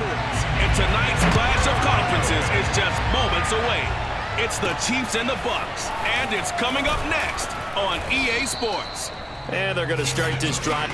sports. And tonight's clash of conferences is just moments away. It's the Chiefs and the Bucs, and it's coming up next on EA Sports. And they're going to start this drive.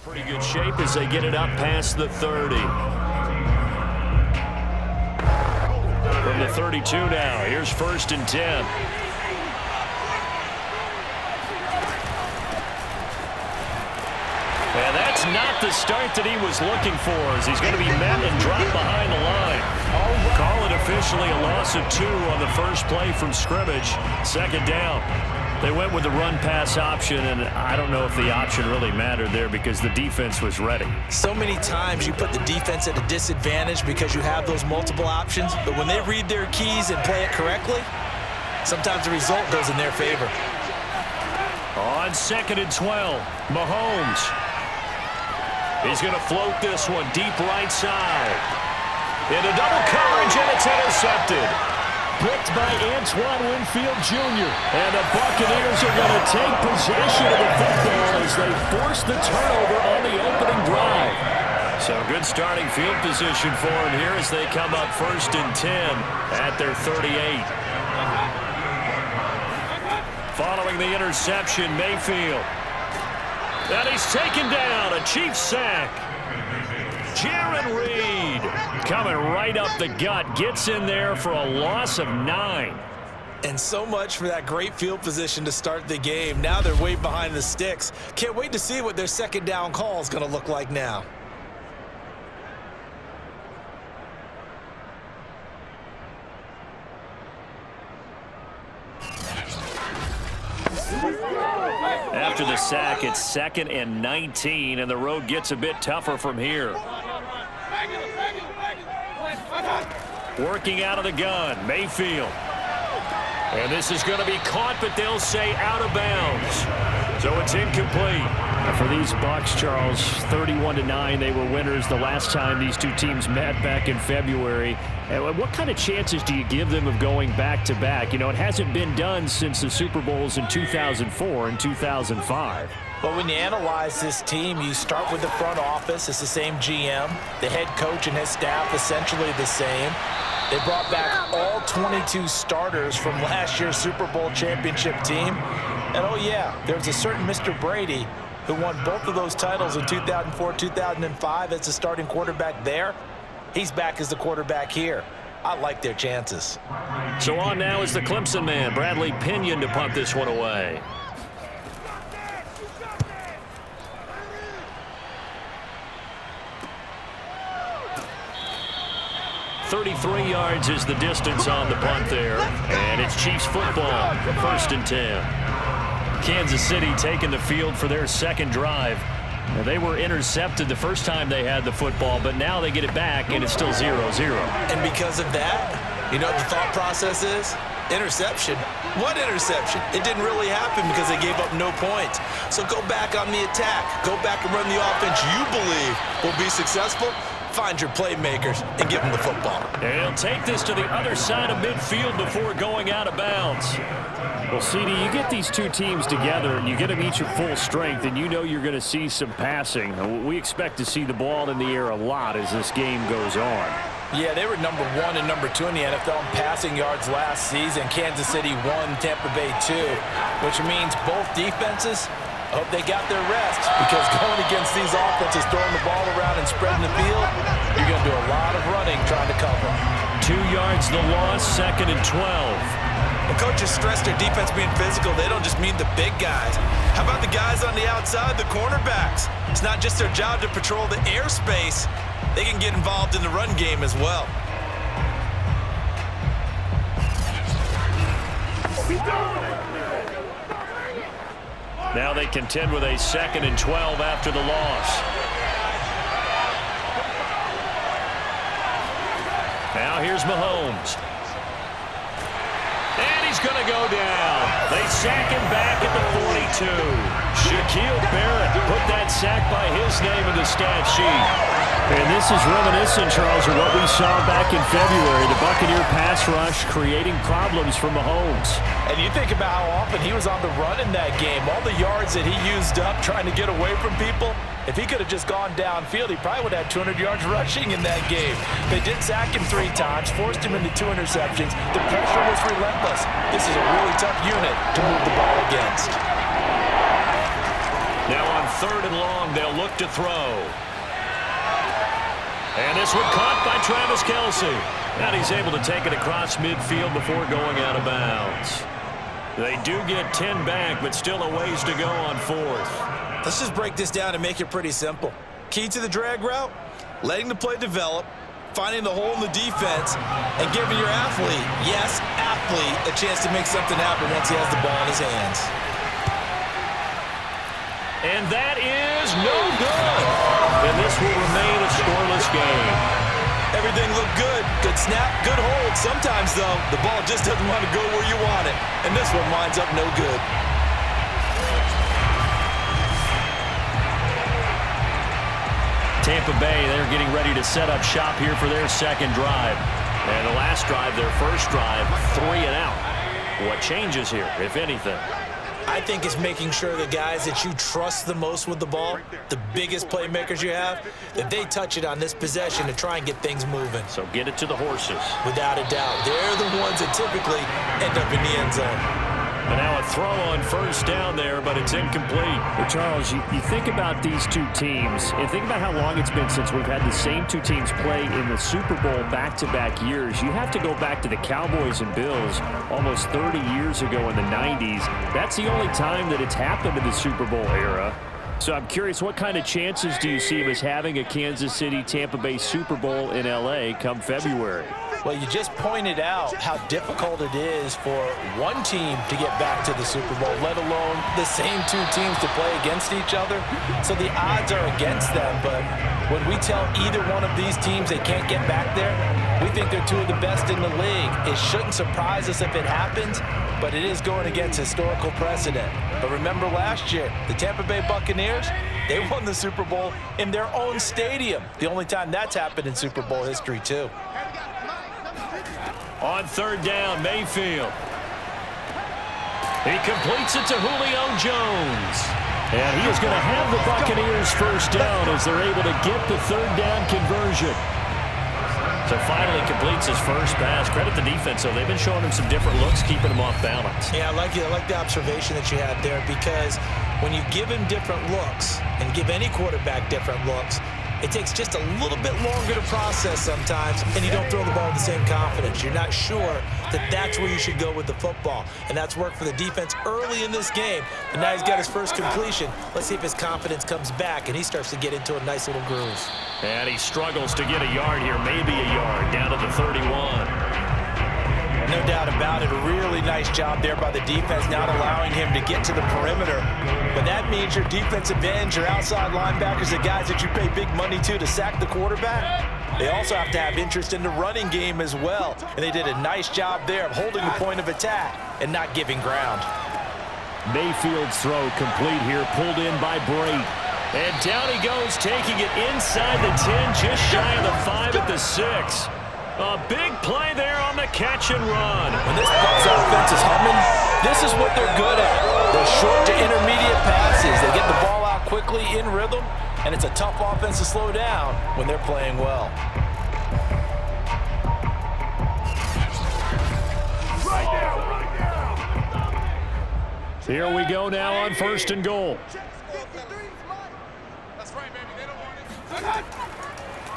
Pretty good shape as they get it up past the 30. From the 32 now, here's 1st and 10. And that's not the start that he was looking for, as he's going to be met and dropped behind the line. Call it officially a loss of 2 on the first play from scrimmage. 2nd down. They went with the run-pass option, and I don't know if the option really mattered there because the defense was ready. So many times you put the defense at a disadvantage because you have those multiple options, but when they read their keys and play it correctly, sometimes the result goes in their favor. On 2nd and 12, Mahomes. He's going to float this one deep right side. Into double coverage, and it's intercepted. Picked by Antoine Winfield Jr. And the Buccaneers are going to take possession of the football as they force the turnover on the opening drive. So good starting field position for them here as they come up 1st and 10 at their 38. Following the interception, Mayfield. And he's taken down, a Chiefs sack. Jaron Reed coming right up the gut, gets in there for a loss of 9. And so much for that great field position to start the game. Now they're way behind the sticks. Can't wait to see what their 2nd down call is going to look like now. After the sack, it's 2nd and 19, and the road gets a bit tougher from here. Working out of the gun, Mayfield. And this is going to be caught, but they'll say out of bounds. So it's incomplete. For these Bucs, Charles, 31-9, they were winners the last time these two teams met back in February. And what kind of chances do you give them of going back-to-back? You know, it hasn't been done since the Super Bowls in 2004 and 2005. But when you analyze this team, you start with the front office. It's the same GM. The head coach and his staff essentially the same. They brought back all 22 starters from last year's Super Bowl championship team. And, oh, yeah, there's a certain Mr. Brady who won both of those titles in 2004, 2005 as the starting quarterback there. He's back as the quarterback here. I like their chances. So on now is the Clemson man, Bradley Pinion, to punt this one away. .33 yards is the distance on the punt there. And it's Chiefs football, 1st and 10. Kansas City taking the field for their 2nd drive. Now, they were intercepted the first time they had the football, but now they get it back, and it's still 0-0. And because of that, you know what the thought process is? Interception. What interception? It didn't really happen because they gave up no points. So go back on the attack. Go back and run the offense you believe will be successful. Find your playmakers and give them the football. And he'll take this to the other side of midfield before going out of bounds. Well, CD, you get these two teams together and you get them each at full strength, and you know you're going to see some passing. We expect to see the ball in the air a lot as this game goes on. Yeah, they were number 1 and number 2 in the NFL in passing yards last season. Kansas City 1, Tampa Bay 2, which means both defenses, I hope they got their rest, because going against these offenses, throwing the ball around and spreading the field, you're going to do a lot of running trying to cover. 2 yards the loss, 2nd and 12. The coaches stress their defense being physical. They don't just mean the big guys. How about the guys on the outside, the cornerbacks? It's not just their job to patrol the airspace. They can get involved in the run game as well. Now they contend with a 2nd and 12 after the loss. Now here's Mahomes. And he's going to go down. They sack him back at the 42. Shaquille Barrett put that sack by his name in the stat sheet. And this is reminiscent, Charles, of what we saw back in February. The Buccaneer pass rush creating problems for Mahomes. And you think about how often he was on the run in that game. All the yards that he used up trying to get away from people. If he could have just gone downfield, he probably would have had 200 yards rushing in that game. They did sack him 3 times, forced him into 2 interceptions. The pressure was relentless. This is a really tough unit to move the ball against. Now on 3rd and long, they'll look to throw. And this one caught by Travis Kelce. And he's able to take it across midfield before going out of bounds. They do get 10 back, but still a ways to go on 4th. Let's just break this down and make it pretty simple. Key to the drag route, letting the play develop, finding the hole in the defense, and giving your athlete, yes, athlete, a chance to make something happen once he has the ball in his hands. And that is no good. And this will remain a scoreless game. Everything looked good. Good snap, good hold. Sometimes, though, the ball just doesn't want to go where you want it. And this one winds up no good. Tampa Bay, they're getting ready to set up shop here for their 2nd drive. And the last drive, their first drive, 3 and out. What changes here, if anything? I think it's making sure the guys that you trust the most with the ball, the biggest playmakers you have, that they touch it on this possession to try and get things moving. So get it to the horses. Without a doubt. They're the ones that typically end up in the end zone. And now a throw on 1st down there, but it's incomplete. Well, Charles, you think about these 2 teams, and think about how long it's been since we've had the same 2 teams play in the Super Bowl back-to-back years. You have to go back to the Cowboys and Bills almost 30 years ago in the 90s. That's the only time that it's happened in the Super Bowl era. So I'm curious, what kind of chances do you see him as having a Kansas City, Tampa Bay Super Bowl in L.A. come February? Well, you just pointed out how difficult it is for one team to get back to the Super Bowl, let alone the same 2 teams to play against each other. So the odds are against them, but when we tell either one of these teams they can't get back there, we think they're 2 of the best in the league. It shouldn't surprise us if it happens, but it is going against historical precedent. But remember last year, the Tampa Bay Buccaneers, they won the Super Bowl in their own stadium. The only time that's happened in Super Bowl history, too. On 3rd down, Mayfield. He completes it to Julio Jones. And he is going to have the Buccaneers 1st down as they're able to get the 3rd down conversion. So finally completes his first pass. Credit the defense, though. They've been showing him some different looks, keeping him off balance. Yeah, I like the observation that you had there, because when you give him different looks and give any quarterback different looks, it takes just a little bit longer to process sometimes, and you don't throw the ball with the same confidence. You're not sure that that's where you should go with the football, and that's worked for the defense early in this game. And now he's got his first completion. Let's see if his confidence comes back, and he starts to get into a nice little groove. And he struggles to get a yard here, maybe a yard, down to the 31. No doubt about it. A really nice job there by the defense, not allowing him to get to the perimeter. But that means your defensive ends, your outside linebackers, the guys that you pay big money to sack the quarterback, they also have to have interest in the running game as well. And they did a nice job there of holding the point of attack and not giving ground. Mayfield's throw complete here, pulled in by Brate. And down he goes, taking it inside the 10, just shy of the 5 at the 6. A big play there on the catch and run. When this Bucs offense is humming, this is what they're good at. Those short to intermediate passes. They get the ball out quickly in rhythm, and it's a tough offense to slow down when they're playing well. Here we go now on 1st and goal.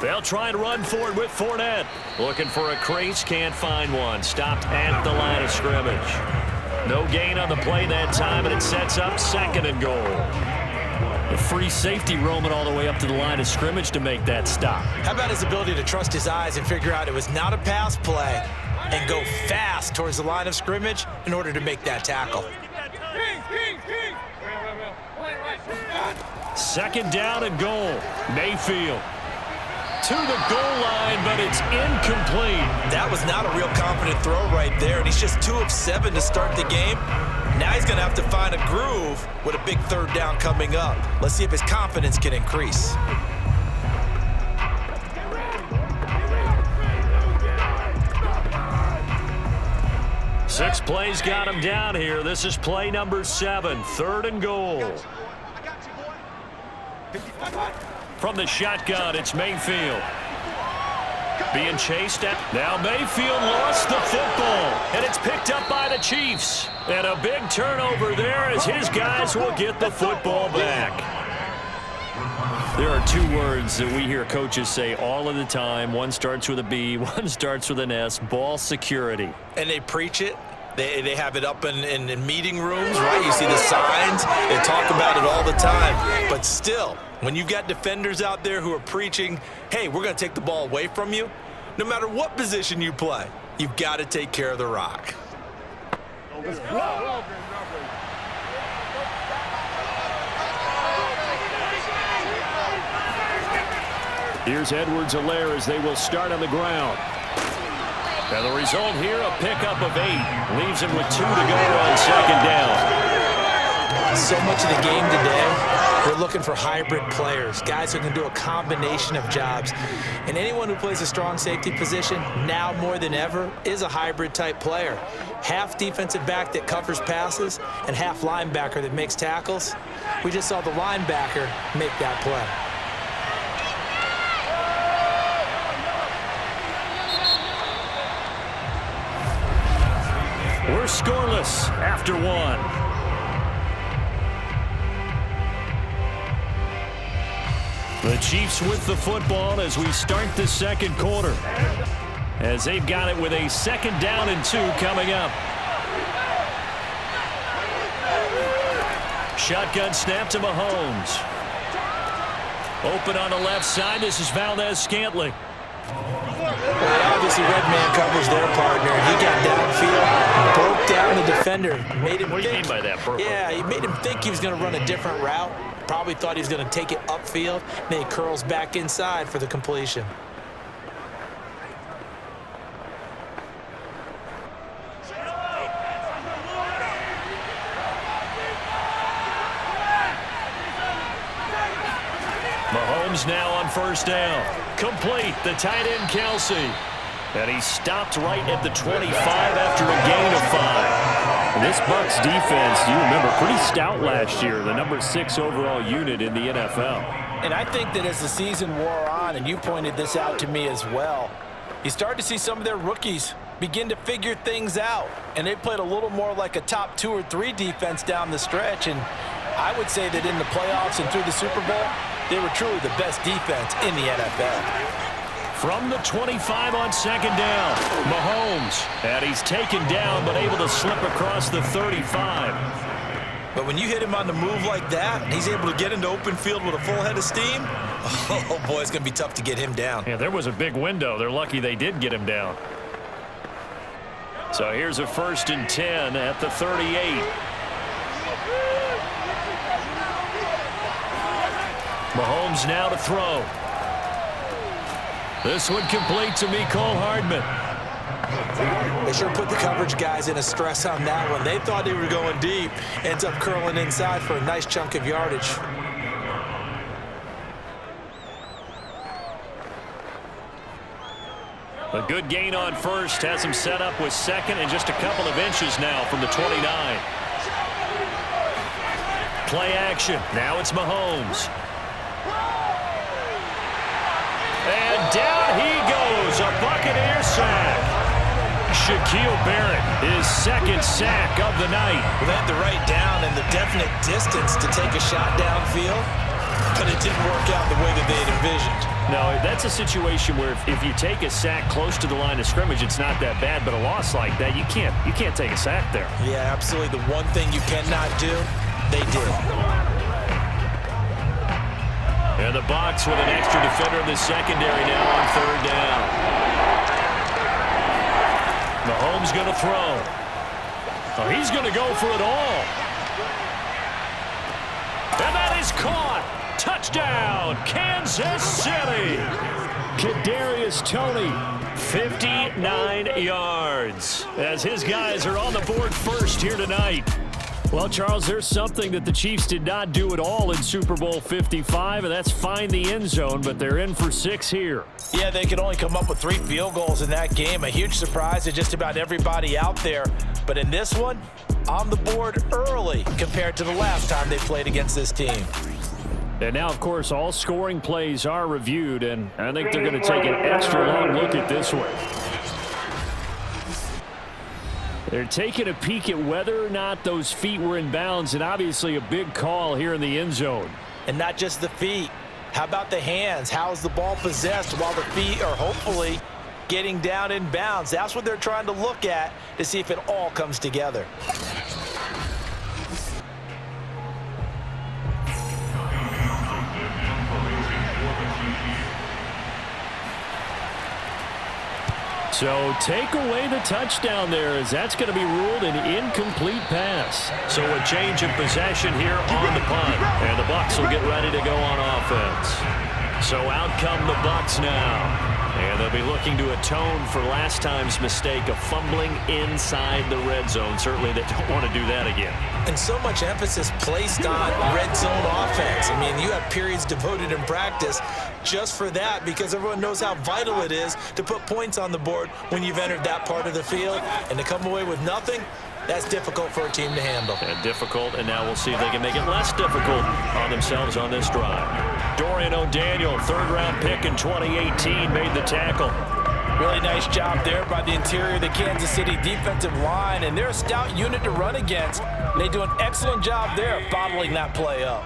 They'll try and run for it with Fournette. Looking for a crease, can't find one. Stopped at the line of scrimmage. No gain on the play that time, and it sets up 2nd and goal. The free safety roaming all the way up to the line of scrimmage to make that stop. How about his ability to trust his eyes and figure out it was not a pass play and go fast towards the line of scrimmage in order to make that tackle. 2nd down and goal. Mayfield to the goal line, but it's incomplete. That was not a real confident throw right there, and he's just 2 of 7 to start the game. Now he's going to have to find a groove with a big 3rd down coming up. Let's see if his confidence can increase. Six plays got him down here. This is play number 7, 3rd and goal. From the shotgun, it's Mayfield. Being chased at. Now Mayfield lost the football, and it's picked up by the Chiefs. And a big turnover there as his guys will get the football back. There are 2 words that we hear coaches say all of the time. One starts with a B, one starts with an S, ball security. And they preach it. They have it up in meeting rooms, right? You see the signs. They talk about it all the time. But still, when you've got defenders out there who are preaching, hey, we're going to take the ball away from you, no matter what position you play, you've got to take care of the rock. Here's Edwards-Helaire as they will start on the ground. Now the result here, a pickup of 8. Leaves him with 2 to go on 2nd down. So much of the game today, we're looking for hybrid players, guys who can do a combination of jobs. And anyone who plays a strong safety position, now more than ever, is a hybrid type player. Half defensive back that covers passes and half linebacker that makes tackles. We just saw the linebacker make that play. We're scoreless after 1. The Chiefs with the football as we start the 2nd quarter. As they've got it with a 2nd down and 2 coming up. Shotgun snap to Mahomes. Open on the left side. This is Valdez-Scantling. Well, obviously, red man covers their partner. He got downfield, broke down the defender, made him What do you mean by that, Purple? Yeah, he made him think he was going to run a different route. Probably thought he was going to take it upfield. Then he curls back inside for the completion. Mahomes now on 1st down. Complete, the tight end Kelsey. And he stopped right at the 25 after a gain of 5. This Bucs defense, you remember, pretty stout last year, the number 6 overall unit in the NFL. And I think that as the season wore on, and you pointed this out to me as well, you start to see some of their rookies begin to figure things out. And they played a little more like a top 2 or 3 defense down the stretch. And I would say that in the playoffs and through the Super Bowl, they were truly the best defense in the NFL. From the 25 on 2nd down, Mahomes. And he's taken down, but able to slip across the 35. But when you hit him on the move like that, and he's able to get into open field with a full head of steam, oh boy, it's going to be tough to get him down. Yeah, there was a big window. They're lucky they did get him down. So here's a 1st and 10 at the 38. Mahomes now to throw. This one complete to Mecole Hardman. They sure put the coverage guys in a stress on that one. They thought they were going deep. Ends up curling inside for a nice chunk of yardage. A good gain on 1st has him set up with 2nd and just a couple of inches now from the 29. Play action. Now it's Mahomes. And down he goes. A Buccaneer sack. Shaquille Barrett, his second sack of the night. Well, they had the right down and the definite distance to take a shot downfield, but it didn't work out the way that they had envisioned. No, that's a situation where if you take a sack close to the line of scrimmage, it's not that bad, but a loss like that, you can't take a sack there. Yeah, absolutely. The one thing you cannot do, they did. And the Bucs with an extra defender in the secondary now on third down. Mahomes going to throw. Oh, he's going to go for it all. And that is caught. Touchdown, Kansas City. Kadarius Toney, 59 yards as his guys are on the board first here tonight. Well, Charles, there's something that the Chiefs did not do at all in Super Bowl 55, and that's find the end zone, but they're in for 6 here. Yeah, they could only come up with 3 field goals in that game. A huge surprise to just about everybody out there. But in this one, on the board early compared to the last time they played against this team. And now, of course, all scoring plays are reviewed, and I think they're going to take an extra long look at this one. They're taking a peek at whether or not those feet were in bounds, and obviously a big call here in the end zone. And not just the feet. How about the hands? How is the ball possessed while the feet are hopefully getting down in bounds? That's what they're trying to look at to see if it all comes together. So take away the touchdown there, as that's going to be ruled an incomplete pass. So a change of possession here on the punt. And the Bucs will get ready to go on offense. So out come the Bucs now. And they'll be looking to atone for last time's mistake of fumbling inside the red zone. Certainly they don't want to do that again. And so much emphasis placed on red zone offense. I mean, you have periods devoted in practice just for that, because everyone knows how vital it is to put points on the board when you've entered that part of the field. And to come away with nothing, that's difficult for a team to handle. And difficult, and now we'll see if they can make it less difficult on themselves on this drive. Dorian O'Daniel, third-round pick in 2018, made the tackle. Really nice job there by the interior of the Kansas City defensive line, and they're a stout unit to run against. They do an excellent job there of bottling that play up.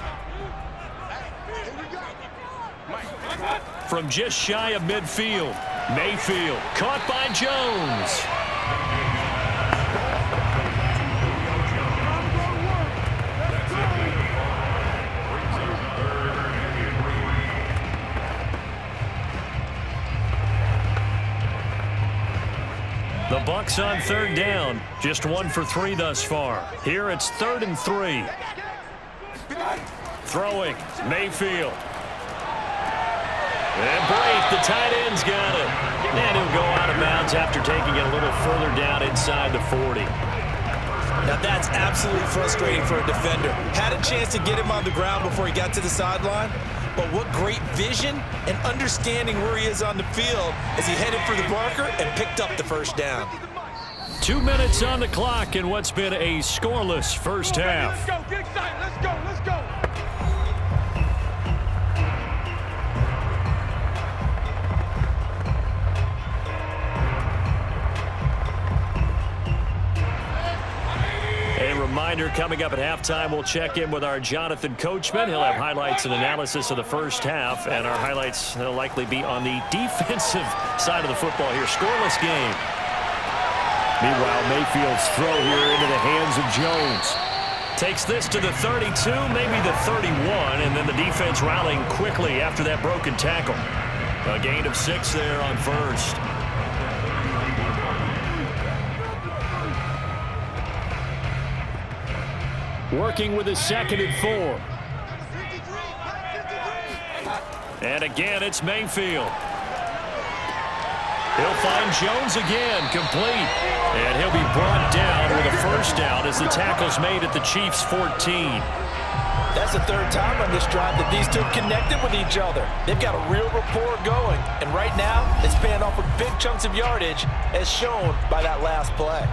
From just shy of midfield, Mayfield caught by Jones. The Bucs on third down, just 1 for 3 thus far. Here it's 3rd and 3. Throwing, Mayfield. And Blake, the tight end's got it. And he'll go out of bounds after taking it a little further down inside the 40. Now that's absolutely frustrating for a defender. Had a chance to get him on the ground before he got to the sideline, but what great vision and understanding where he is on the field as he headed for the marker and picked up the first down. 2 minutes on the clock in what's been a scoreless first half. Let's go, get excited, let's go, let's go. Reminder, coming up at halftime, we'll check in with our Jonathan Coachman. He'll have highlights and analysis of the first half, and our highlights will likely be on the defensive side of the football here. Scoreless game. Meanwhile, Mayfield's throw here into the hands of Jones. Takes this to the 32, maybe the 31, and then the defense rallying quickly after that broken tackle. A gain of 6 there on first. Working with a 2nd and 4. And again, it's Mayfield. He'll find Jones again, complete. And he'll be brought down with a first down as the tackle's made at the Chiefs' 14. That's the 3rd time on this drive that these two have connected with each other. They've got a real rapport going. And right now, it's paying off with big chunks of yardage, as shown by that last play.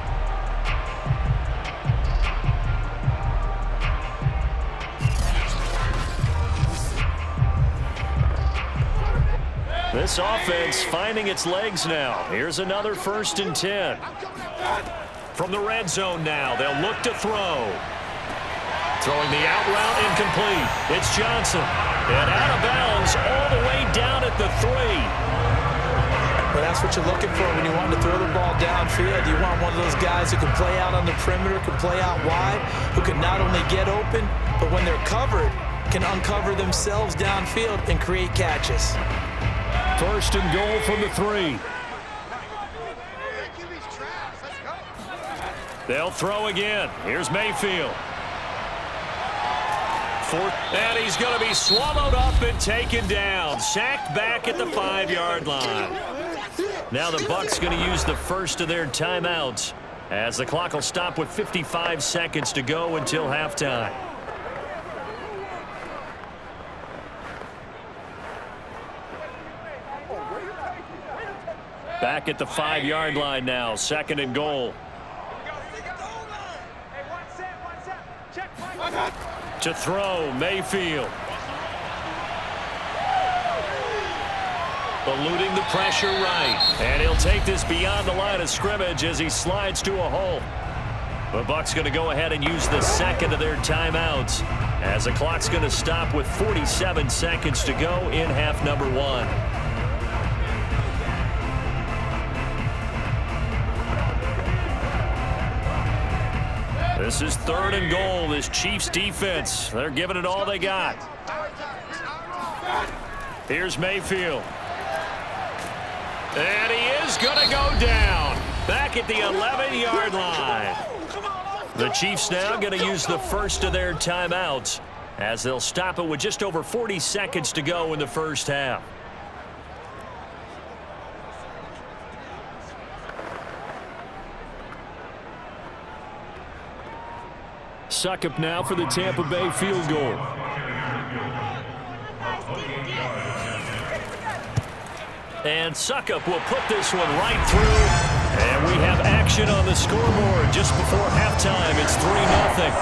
This offense finding its legs now. Here's another 1st and 10. From the red zone now, they'll look to throw. Throwing the out route incomplete. It's Johnson. And out of bounds all the way down at the 3. Well, that's what you're looking for when you want to throw the ball downfield. You want one of those guys who can play out on the perimeter, can play out wide, who can not only get open, but when they're covered, can uncover themselves downfield and create catches. First and goal from the 3. They'll throw again. Here's Mayfield. And he's going to be swallowed up and taken down. Sacked back at the 5-yard line. Now the Bucs going to use the first of their timeouts as the clock will stop with 55 seconds to go until halftime. Back at the 5-yard line now. Second and goal. To throw, Mayfield. Eluding the pressure right. And he'll take this beyond the line of scrimmage as he slides to a hole. The Bucs going to go ahead and use the second of their timeouts as the clock's going to stop with 47 seconds to go in half number 1. This is third and goal. This Chiefs defense, they're giving it all they got. Here's Mayfield. And he is going to go down. Back at the 11-yard line. The Chiefs now going to use the first of their timeouts as they'll stop it with just over 40 seconds to go in the first half. Suckup now for the Tampa Bay field goal. And Suckup will put this one right through. And we have action on the scoreboard just before halftime. It's 3-0.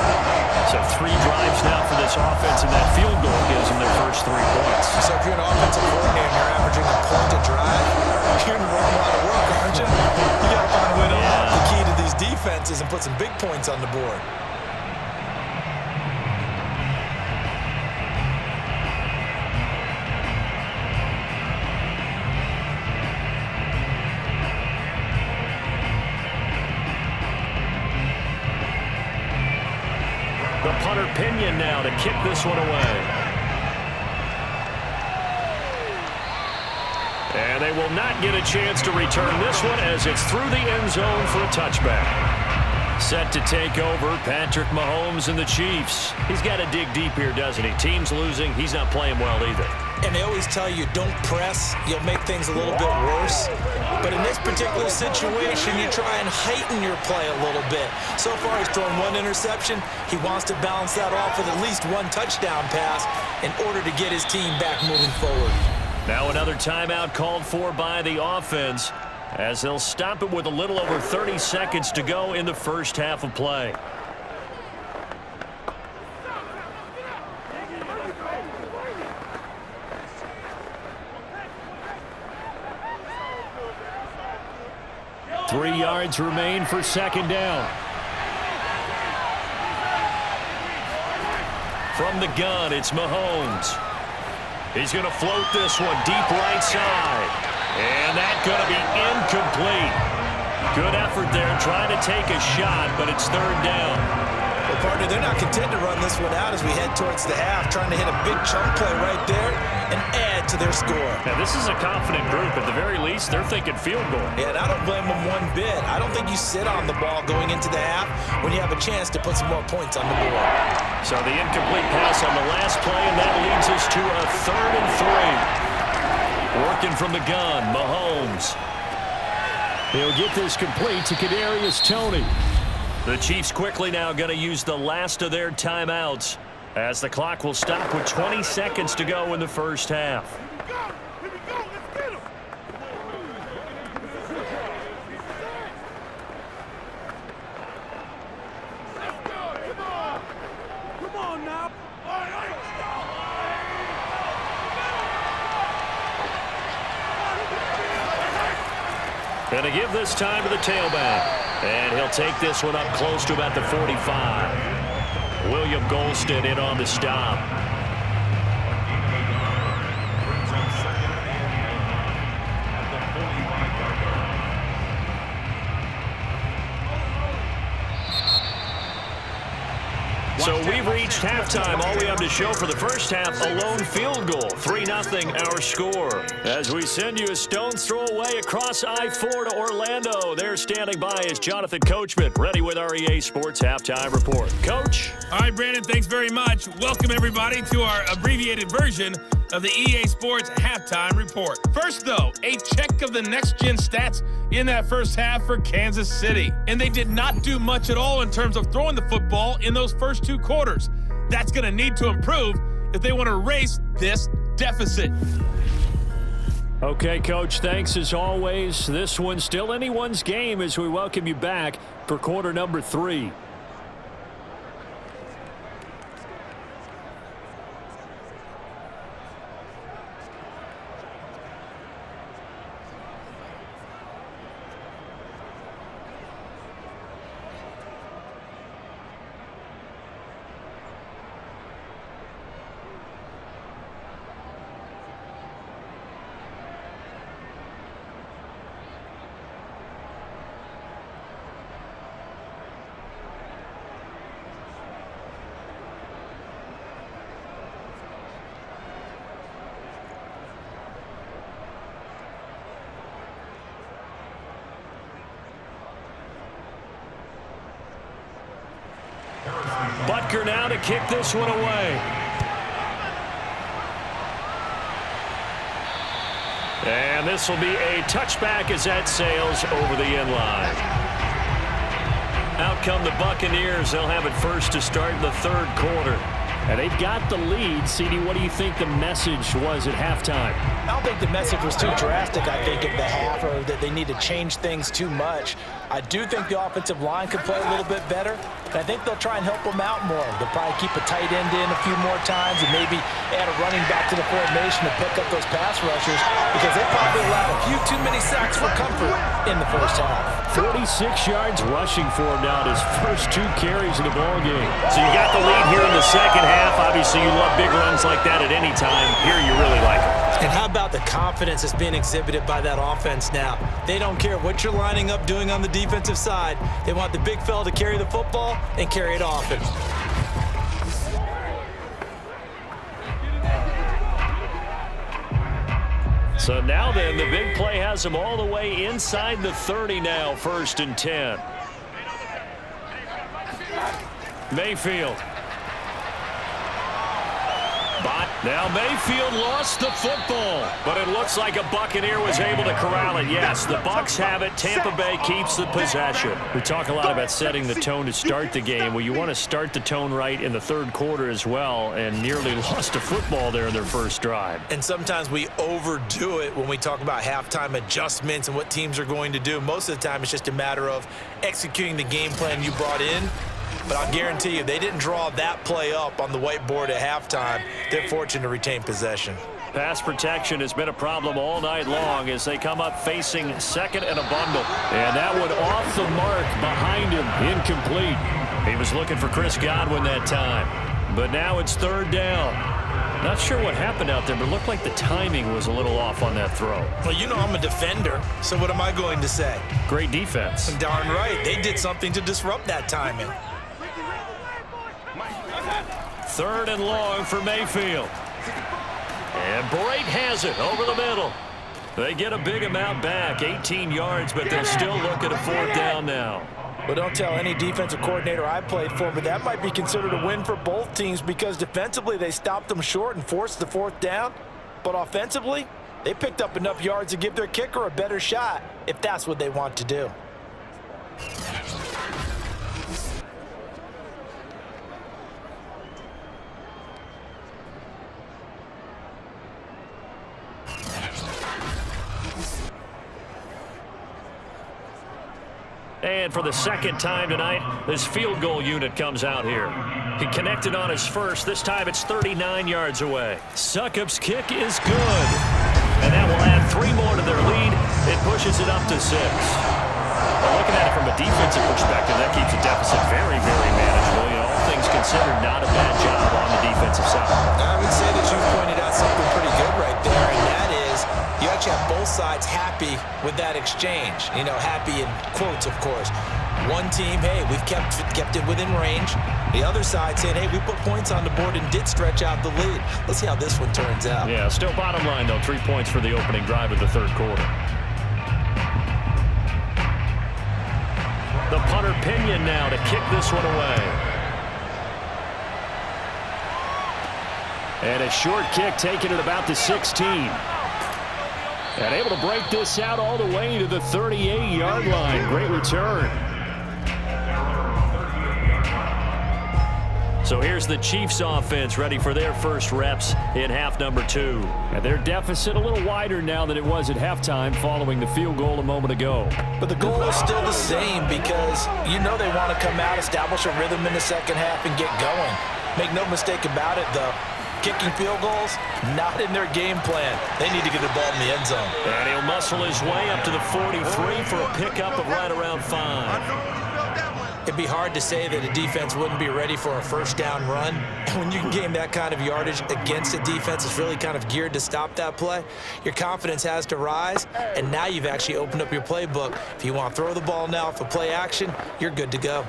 So 3 drives now for this offense, and that field goal gives them their first 3 points. So if you're an offensive coordinator and you're averaging a point a drive, you're in the wrong line of work, aren't you? You got to find a way to unlock the key to these defenses and put some big points on the board. The punter Pinion now to kick this one away. And they will not get a chance to return this one as it's through the end zone for a touchback. Set to take over, Patrick Mahomes and the Chiefs. He's got to dig deep here, doesn't he? Team's losing. He's not playing well either. And they always tell you, don't press. You'll make things a little bit worse. But in this particular situation, you try and heighten your play a little bit. So far, he's thrown 1 interception. He wants to balance that off with at least 1 touchdown pass in order to get his team back moving forward. Now another timeout called for by the offense as they'll stop it with a little over 30 seconds to go in the first half of play. Three yards remain for second down. From the gun, it's Mahomes. He's going to float this one deep right side. And that's going to be incomplete. Good effort there trying to take a shot, but it's third down. Well, partner, they're not content to run this one out as we head towards the half, trying to hit a big chunk play right there and add to their score. Now, this is a confident group. At the very least, they're thinking field goal. Yeah, and I don't blame them one bit. I don't think you sit on the ball going into the half when you have a chance to put some more points on the board. So the incomplete pass on the last play, and that leads us to a 3rd and 3. Working from the gun, Mahomes. He'll get this complete to Kadarius Toney. The Chiefs quickly now going to use the last of their timeouts as the clock will stop with 20 seconds to go in the first half. And to give this time to the tailback. And he'll take this one up close to about the 45. William Golston in on the stop. So we've reached halftime. All we have to show for the first half, a lone field goal. 3-0 our score. As we send you a stone's throw away across I-4 to Orlando. There standing by is Jonathan Coachman, ready with our EA Sports Halftime Report. Coach? All right, Brandon, thanks very much. Welcome, everybody, to our abbreviated version of the EA Sports Halftime Report. First, though, a check of the next-gen stats in that first half for Kansas City. And they did not do much at all in terms of throwing the football in those first 2 quarters. That's going to need to improve if they want to erase this deficit. Okay, Coach, thanks as always. This one's still anyone's game as we welcome you back for quarter number 3. Butker now to kick this one away. And this will be a touchback as that sails over the end line. Out come the Buccaneers. They'll have it first to start in the 3rd quarter. And they've got the lead. CD, what do you think the message was at halftime? I don't think the message was too drastic, I think, at the half, or that they need to change things too much. I do think the offensive line could play a little bit better, and I think they'll try and help them out more. They'll probably keep a tight end in a few more times and maybe add a running back to the formation to pick up those pass rushers, because they probably allowed a few too many sacks for comfort in the first half. 46 yards rushing for him now at his first 2 carries in the ballgame. So you got the lead here in the second half. Obviously, you love big runs like that at any time. Here you really like them. And how about the confidence that's being exhibited by that offense now? They don't care what you're lining up doing on the defensive side. They want the big fella to carry the football and carry it often. So now then, the big play has them all the way inside the 30 now, 1st and 10. Mayfield. Now Mayfield lost the football, but it looks like a Buccaneer was able to corral it. Yes, the Bucs have it. Tampa Bay keeps the possession. We talk a lot about setting the tone to start the game. Well, you want to start the tone right in the 3rd quarter as well, and nearly lost a football there in their first drive. And sometimes we overdo it when we talk about halftime adjustments and what teams are going to do. Most of the time, it's just a matter of executing the game plan you brought in. But I'll guarantee you, they didn't draw that play up on the whiteboard at halftime. They're fortunate to retain possession. Pass protection has been a problem all night long as they come up facing 2nd and a bundle. And that one off the mark behind him, incomplete. He was looking for Chris Godwin that time. But now it's 3rd down. Not sure what happened out there, but it looked like the timing was a little off on that throw. Well, you know I'm a defender, so what am I going to say? Great defense. Darn right. They did something to disrupt that timing. 3rd and long for Mayfield. And Brate has it over the middle. They get a big amount back, 18 yards, but they'll still look at a 4th down now. Well, don't tell any defensive coordinator I played for, but that might be considered a win for both teams because defensively they stopped them short and forced the 4th down. But offensively, they picked up enough yards to give their kicker a better shot if that's what they want to do. And for the 2nd time tonight, this field goal unit comes out here. He connected on his first. This time it's 39 yards away. Succop's kick is good. And that will add 3 more to their lead It pushes it up to 6. Well, looking at it from a defensive perspective, that keeps the deficit very, very manageable. You know, all things considered, not a bad job on the defensive side. I would say that you've pointed out something pretty good right there, and that is you actually have both sides happy with that exchange. You know, happy in quotes, of course. One team, hey, we've kept it within range. The other side saying, hey, we put points on the board and did stretch out the lead. Let's see how this one turns out. Yeah, still bottom line, though, 3 points for the opening drive of the third quarter. The punter Pinion now to kick this one away. And a short kick taken at about the 16. And able to break this out all the way to the 38-yard line. Great return. So here's the Chiefs offense ready for their first reps in half number 2. And their deficit a little wider now than it was at halftime following the field goal a moment ago. But the goal is still the same because you know they want to come out, establish a rhythm in the second half, and get going. Make no mistake about it, though. Kicking field goals, not in their game plan. They need to get the ball in the end zone. And he'll muscle his way up to the 43 for a pickup of right around 5. It'd be hard to say that a defense wouldn't be ready for a first down run. And when you can gain that kind of yardage against a defense that's really kind of geared to stop that play, your confidence has to rise, and now you've actually opened up your playbook. If you want to throw the ball now for play action, you're good to go.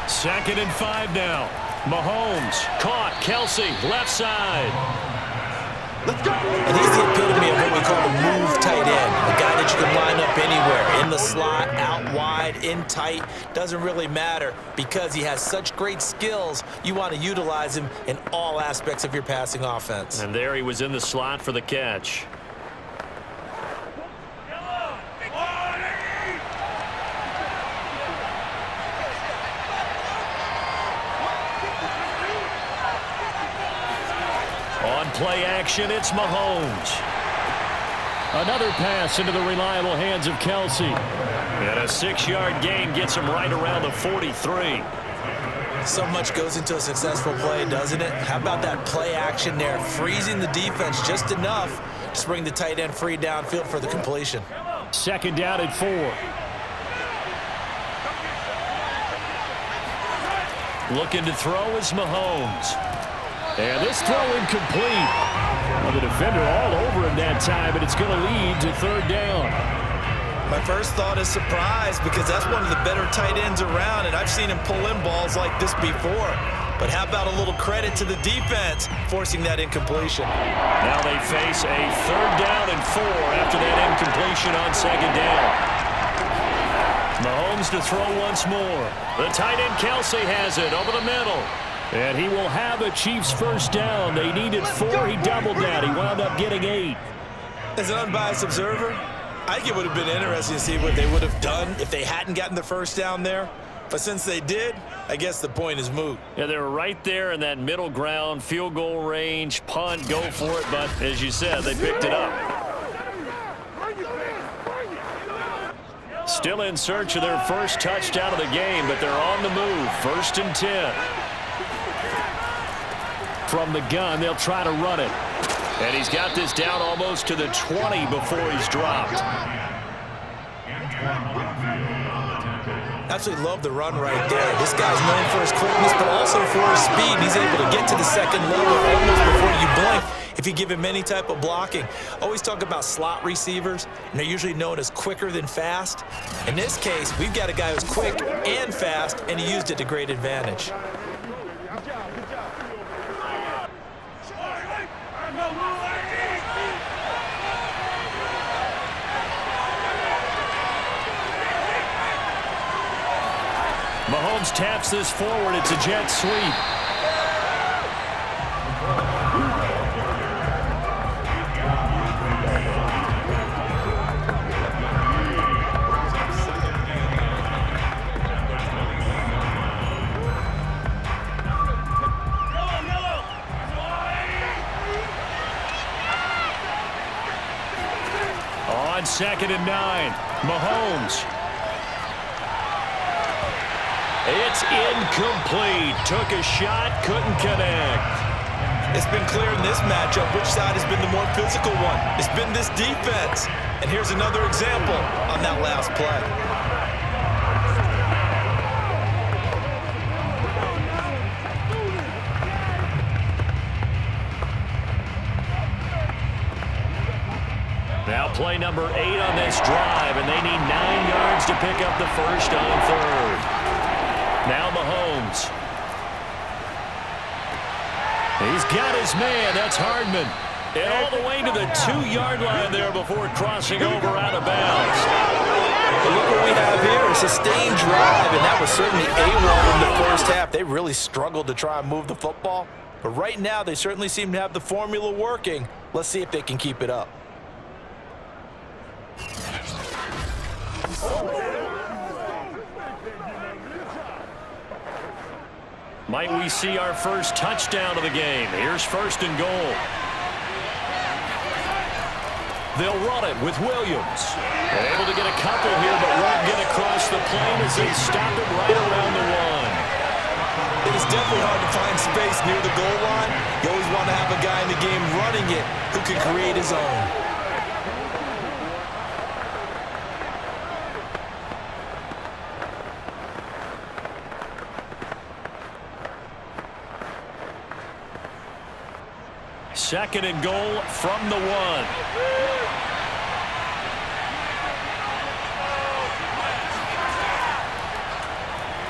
Second and 5 now. Mahomes caught. Kelsey, left side. Let's go. And he's the epitome of what we call a move tight end. A guy that you can line up anywhere. In the slot, out wide, in tight. Doesn't really matter because he has such great skills. You want to utilize him in all aspects of your passing offense. And there he was in the slot for the catch. Play action, it's Mahomes. Another pass into the reliable hands of Kelsey. And a 6-yard gain gets him right around the 43. So much goes into a successful play, doesn't it? How about that play action there? Freezing the defense just enough to bring the tight end free downfield for the completion. Second down and 4. Looking to throw is Mahomes. And this throw incomplete. Well, the defender all over him that time, but it's going to lead to third down. My first thought is surprise because that's one of the better tight ends around, and I've seen him pull in balls like this before. But how about a little credit to the defense forcing that incompletion? Now they face a third down and 4 after that incompletion on second down. Mahomes to throw once more. The tight end Kelsey has it over the middle. And he will have a Chiefs first down. They needed 4. He doubled that. He wound up getting 8. As an unbiased observer, I think it would have been interesting to see what they would have done if they hadn't gotten the first down there. But since they did, I guess the point is moot. Yeah, they were right there in that middle ground, field goal range, punt, go for it. But as you said, they picked it up. Still in search of their first touchdown of the game, but they're on the move. 1st and 10. From the gun, they'll try to run it. And he's got this down almost to the 20 before he's dropped. Absolutely love the run right there. This guy's known for his quickness, but also for his speed. He's able to get to the second level almost before you blink if you give him any type of blocking. Always talk about slot receivers, and they're usually known as quicker than fast. In this case, we've got a guy who's quick and fast, and he used it to great advantage. Mahomes taps this forward. It's a jet sweep. On 2nd and 9. Mahomes. It's incomplete. Took a shot, couldn't connect. It's been clear in this matchup which side has been the more physical one. It's been this defense. And here's another example on that last play. Now play number 8 on this drive, and they need 9 yards to pick up the first on third. Now Mahomes. He's got his man. That's Hardman. And all the way to the 2-yard line there before crossing over out of bounds. But look what we have here, a sustained drive, and that was certainly A-1 in the first half. They really struggled to try and move the football. But right now, they certainly seem to have the formula working. Let's see if they can keep it up. Might we see our first touchdown of the game? Here's first and goal. They'll run it with Williams. They're able to get a couple here, but won't get across the plane as they stop it right around the 1. It is definitely hard to find space near the goal line. You always want to have a guy in the game running it who can create his own. Second and goal from the 1.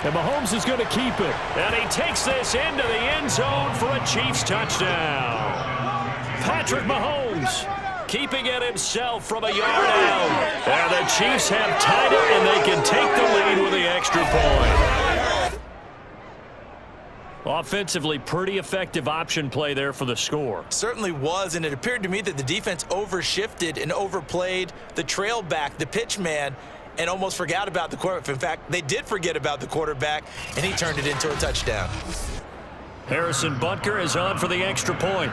And Mahomes is going to keep it. And he takes this into the end zone for a Chiefs touchdown. Patrick Mahomes keeping it himself from a yard out. And the Chiefs have tied it, and they can take the lead with the extra point. Offensively, pretty effective option play there for the score. Certainly was, and it appeared to me that the defense overshifted and overplayed the trail back, the pitch man, and almost forgot about the quarterback. In fact, they did forget about the quarterback, and he turned it into a touchdown. Harrison Butker is on for the extra point.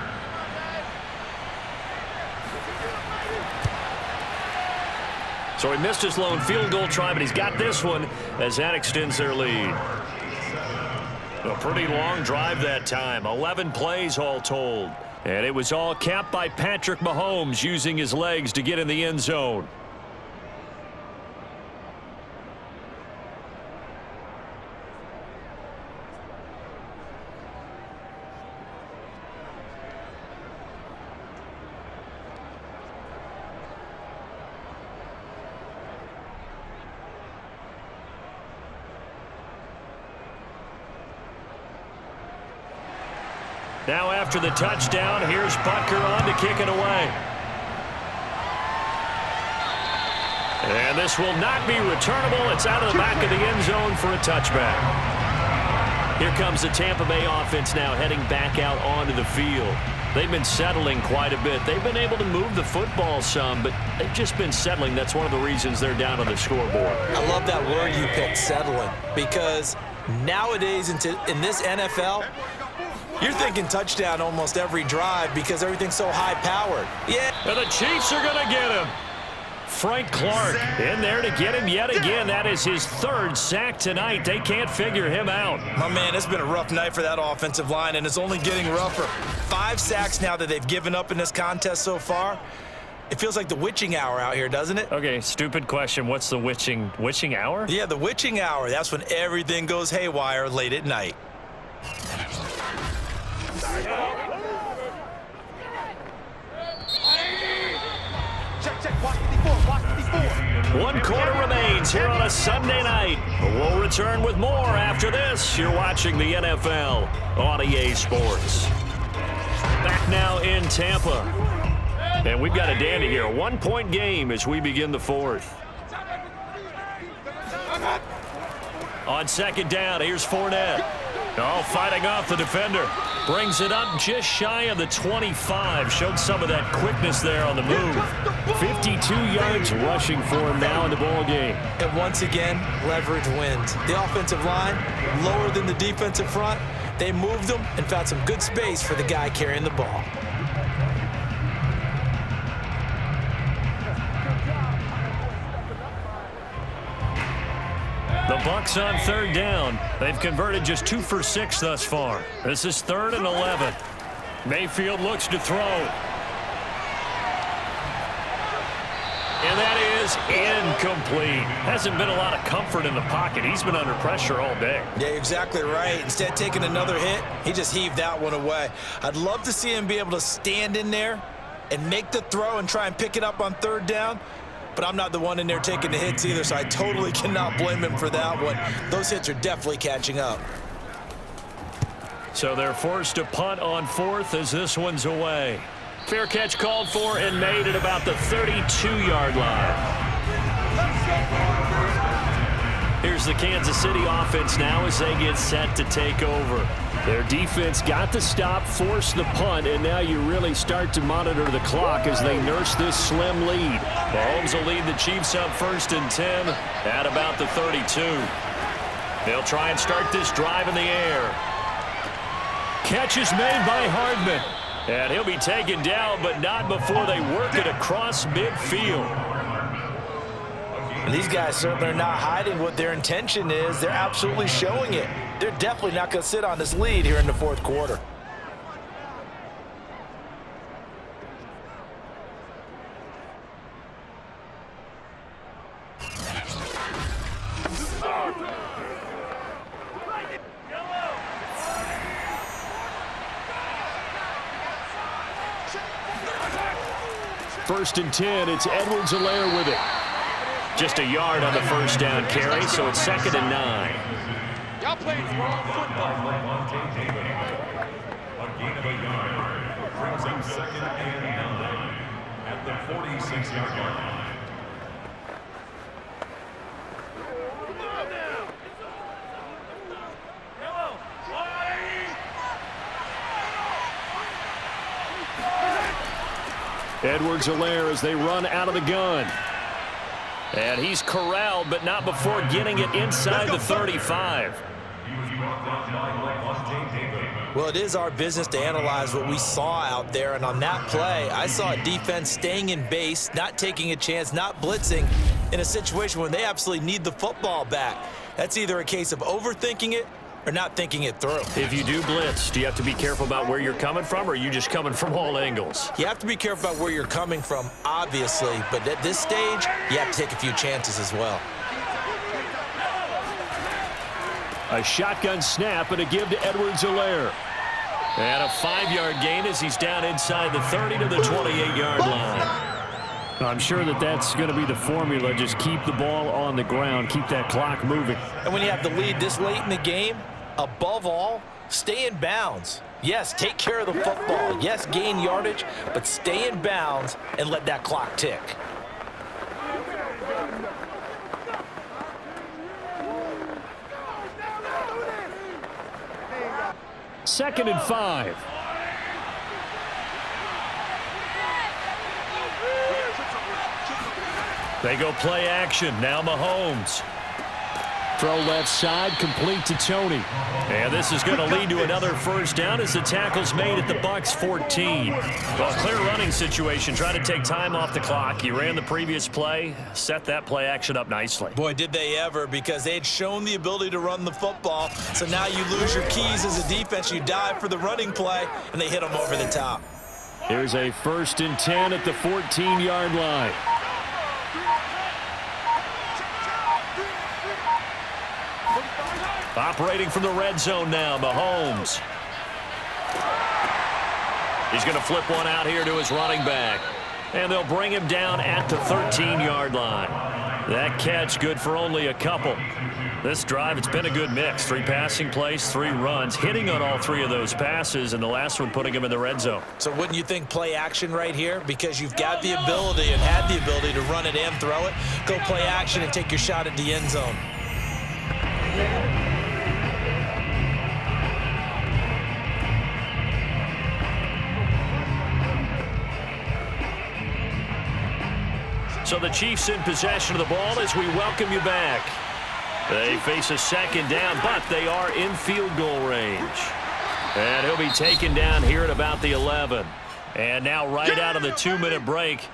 So he missed his lone field goal try, but he's got this one as that extends their lead. A pretty long drive that time, 11 plays all told. And it was all capped by Patrick Mahomes using his legs to get in the end zone. Now after the touchdown, here's Butker on to kick it away. And this will not be returnable. It's out of the back of the end zone for a touchback. Here comes the Tampa Bay offense now heading back out onto the field. They've been settling quite a bit. They've been able to move the football some, but they've just been settling. That's one of the reasons they're down on the scoreboard. I love that word you picked, settling, because nowadays in this NFL, you're thinking touchdown almost every drive because everything's so high-powered. Yeah. And the Chiefs are going to get him. Frank Clark in there to get him yet again. That is his 3rd sack tonight. They can't figure him out. My man, it's been a rough night for that offensive line, and it's only getting rougher. 5 sacks now that they've given up in this contest so far. It feels like the witching hour out here, doesn't it? Okay, stupid question. What's the witching hour? Yeah, the witching hour. That's when everything goes haywire late at night. Check, watch 54. 1 quarter remains here on a Sunday night. We'll return with more after this. You're watching the NFL on EA Sports. Back now in Tampa. And we've got a dandy here. A 1-point game as we begin the 4th. On second down, here's Fournette. Oh, fighting off the defender. Brings it up just shy of the 25. Showed some of that quickness there on the move. 52 yards rushing for him now in the ball game. And once again, leverage wins. The offensive line, lower than the defensive front. They moved them and found some good space for the guy carrying the ball. Bucs on third down. They've converted just 2 for 6 thus far. This is 3rd and 11. Mayfield looks to throw. And that is incomplete. Hasn't been a lot of comfort in the pocket. He's been under pressure all day. Yeah, you're exactly right. Instead of taking another hit, he just heaved that one away. I'd love to see him be able to stand in there and make the throw and try and pick it up on third down. But I'm not the one in there taking the hits either, so I totally cannot blame him for that one. Those hits are definitely catching up. So they're forced to punt on 4th as this one's away. Fair catch called for and made at about the 32-yard line. Here's the Kansas City offense now as they get set to take over. Their defense got the stop, forced the punt, and now you really start to monitor the clock as they nurse this slim lead. Mahomes will lead the Chiefs up 1st and 10 at about the 32. They'll try and start this drive in the air. Catch is made by Hardman. And he'll be taken down, but not before they work it across midfield. And these guys certainly are not hiding what their intention is. They're absolutely showing it. They're definitely not going to sit on this lead here in the 4th quarter. First and 10, it's Edwards-Helaire with it. Just a yard on the first down carry, so it's 2nd and 9. Y'all playing wrong football. A gain of a yard brings up 2nd and 9 at the 46-yard line. Edwards-Helaire as they run out of the gun. And he's corralled, but not before getting it inside the 35. Well, it is our business to analyze what we saw out there, and on that play, I saw a defense staying in base, not taking a chance, not blitzing in a situation when they absolutely need the football back. That's either a case of overthinking it or not thinking it through. If you do blitz, do you have to be careful about where you're coming from, or are you just coming from all angles? You have to be careful about where you're coming from, obviously, but at this stage, you have to take a few chances as well. A shotgun snap and a give to Edwards-Helaire. And a 5-yard gain as he's down inside the 30 to the 28-yard line. I'm sure that's going to be the formula. Just keep the ball on the ground, keep that clock moving. And when you have the lead this late in the game, above all, stay in bounds. Yes, take care of the football. Yes, gain yardage, but stay in bounds and let that clock tick. Second and 5. They go play action. Now Mahomes. Throw left side, complete to Tony. And this is going to lead to another first down as the tackle's made at the Bucs 14. Well, clear running situation. Try to take time off the clock. He ran the previous play, set that play action up nicely. Boy, did they ever, because they had shown the ability to run the football. So now you lose your keys as a defense. You dive for the running play, and they hit them over the top. Here's a 1st and 10 at the 14-yard line. Operating from the red zone now, Mahomes. He's going to flip one out here to his running back. And they'll bring him down at the 13-yard line. That catch good for only a couple. This drive, it's been a good mix. 3 passing plays, 3 runs, hitting on all 3 of those passes, and the last one putting him in the red zone. So wouldn't you think play action right here? Because you've got the ability and had the ability to run it and throw it. Go play action and take your shot at the end zone. So the Chiefs in possession of the ball as we welcome you back. They face a second down, but they are in field goal range. And he'll be taken down here at about the 11. And now right out of the 2-minute break,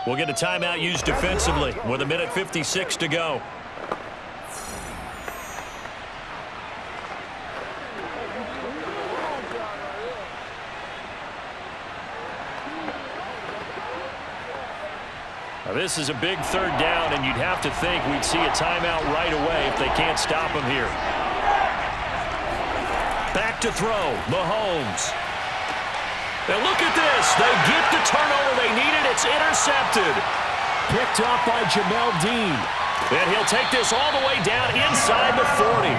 we'll get a timeout used defensively with 1:56 to go. This is a big third down, and you'd have to think we'd see a timeout right away if they can't stop him here. Back to throw, Mahomes. And look at this. They get the turnover they needed. It's intercepted. Picked up by Jamel Dean. And he'll take this all the way down inside the 40.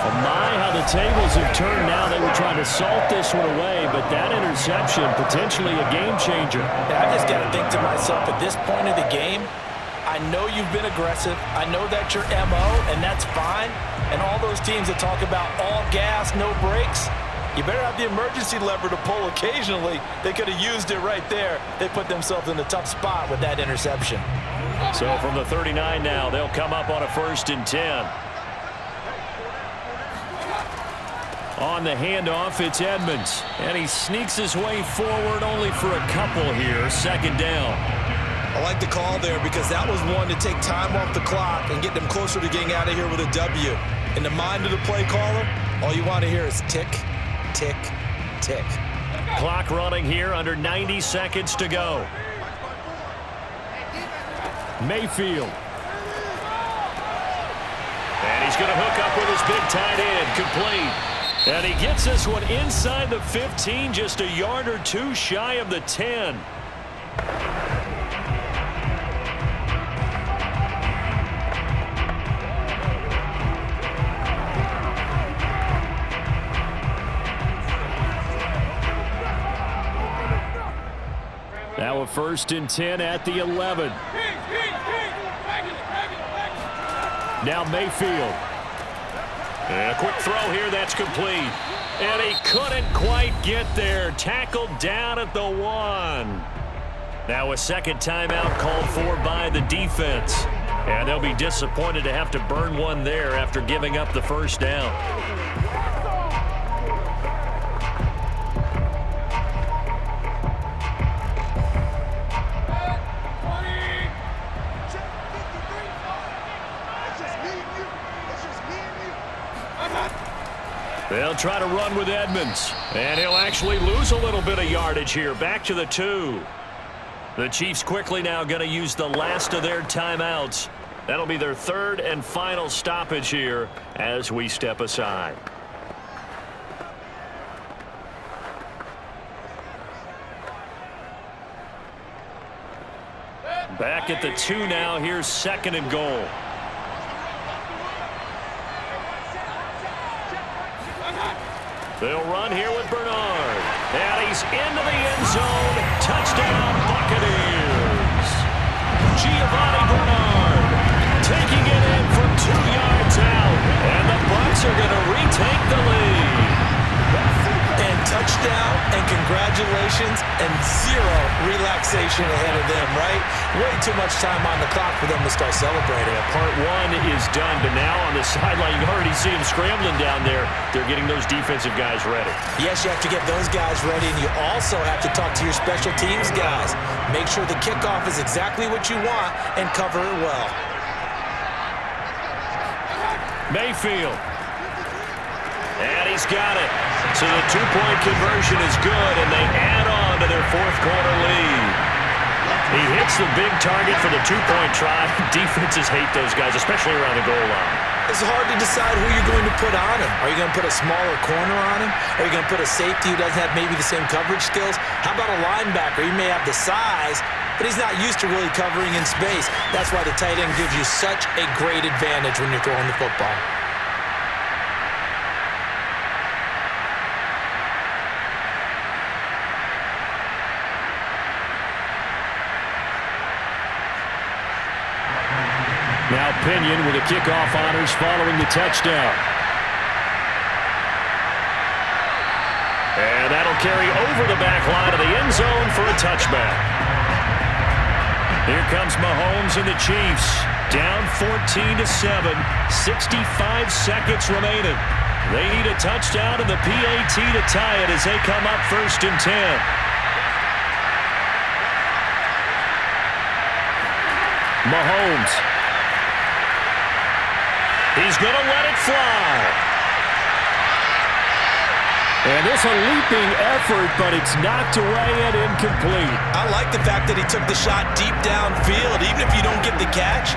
Oh my, how the tables have turned now. They were trying to salt this one away, but that interception, potentially a game changer. I just got to think to myself, at this point of the game, I know you've been aggressive. I know that's your MO, and that's fine. And all those teams that talk about all gas, no brakes, you better have the emergency lever to pull occasionally. They could have used it right there. They put themselves in a tough spot with that interception. So from the 39 now, they'll come up on a 1st and 10. On the handoff, it's Edmonds. And he sneaks his way forward only for a couple here. 2nd down. I like the call there because that was one to take time off the clock and get them closer to getting out of here with a W. In the mind of the play caller, all you want to hear is tick, tick, tick. Clock running here, under 90 seconds to go. Mayfield. And he's going to hook up with his big tight end, complete. And he gets this one inside the 15, just a yard or two shy of the 10. Now a 1st and 10 at the 11. Now Mayfield. And a quick throw here, that's complete. And he couldn't quite get there. Tackled down at the 1. Now a 2nd timeout called for by the defense. And they'll be disappointed to have to burn one there after giving up the 1st down. They'll try to run with Edmonds. And he'll actually lose a little bit of yardage here. Back to the 2. The Chiefs quickly now going to use the last of their timeouts. That'll be their 3rd and final stoppage here as we step aside. Back at the 2 now. Here's 2nd and goal. They'll run here with Bernard. And he's into the end zone. Touchdown, Buccaneers. Giovanni Bernard taking it in from 2 yards out. And the Bucs are going to retake the lead. And touchdown and congratulations and zero relaxation ahead of them, right? Way too much time on the clock for them to start celebrating. Part 1 is done, but now on the sideline, you already see them scrambling down there. They're getting those defensive guys ready. Yes, you have to get those guys ready, and you also have to talk to your special teams guys. Make sure the kickoff is exactly what you want and cover it well. Mayfield. And he's got it. So the 2-point conversion is good, and they add on to their 4th quarter lead. He hits the big target for the 2-point try. Defenses hate those guys, especially around the goal line. It's hard to decide who you're going to put on him. Are you going to put a smaller corner on him? Are you going to put a safety who doesn't have maybe the same coverage skills? How about a linebacker? He may have the size, but he's not used to really covering in space. That's why the tight end gives you such a great advantage when you're throwing the football. Now Pinion with the kickoff honors following the touchdown. And that'll carry over the back line of the end zone for a touchback. Here comes Mahomes and the Chiefs. Down 14-7, 65 seconds remaining. They need a touchdown and the PAT to tie it as they come up 1st and 10. Mahomes. He's going to let it fly. And this a leaping effort, but it's knocked away and incomplete. I like the fact that he took the shot deep downfield. Even if you don't get the catch,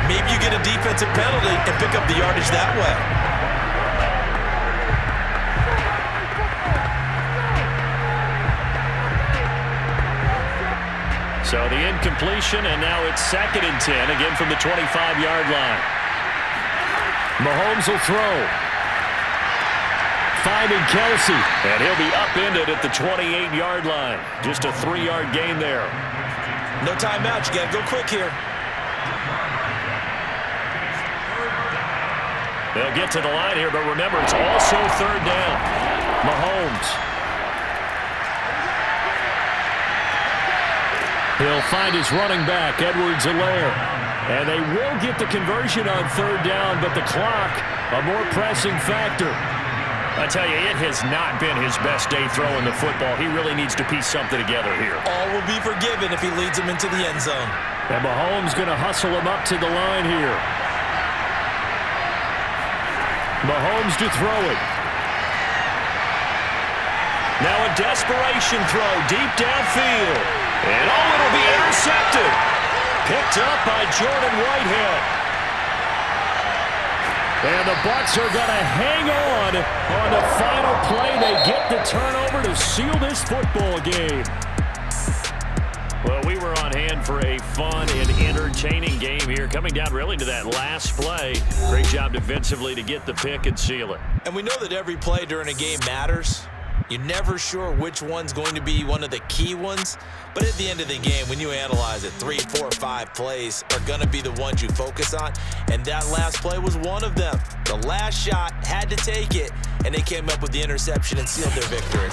maybe you get a defensive penalty and pick up the yardage that way. So the incompletion, and now it's 2nd and 10, again from the 25-yard line. Mahomes will throw. Finding Kelsey. And he'll be upended at the 28-yard line. Just a 3-yard gain there. No timeout. You got to go quick here. They'll get to the line here, but remember, it's also 3rd down. Mahomes. He'll find his running back, Edwards-Helaire. And they will get the conversion on 3rd down, but the clock, a more pressing factor. I tell you, it has not been his best day throwing the football. He really needs to piece something together here. All will be forgiven if he leads him into the end zone. And Mahomes going to hustle him up to the line here. Mahomes to throw it. Now a desperation throw deep downfield. And it'll be intercepted. Picked up by Jordan Whitehead. And the Bucs are going to hang on the final play. They get the turnover to seal this football game. Well, we were on hand for a fun and entertaining game here. Coming down really to that last play. Great job defensively to get the pick and seal it. And we know that every play during a game matters. You're never sure which one's going to be one of the key ones. But at the end of the game, when you analyze it, 3, 4, 5 plays are going to be the ones you focus on. And that last play was one of them. The last shot had to take it, and they came up with the interception and sealed their victory.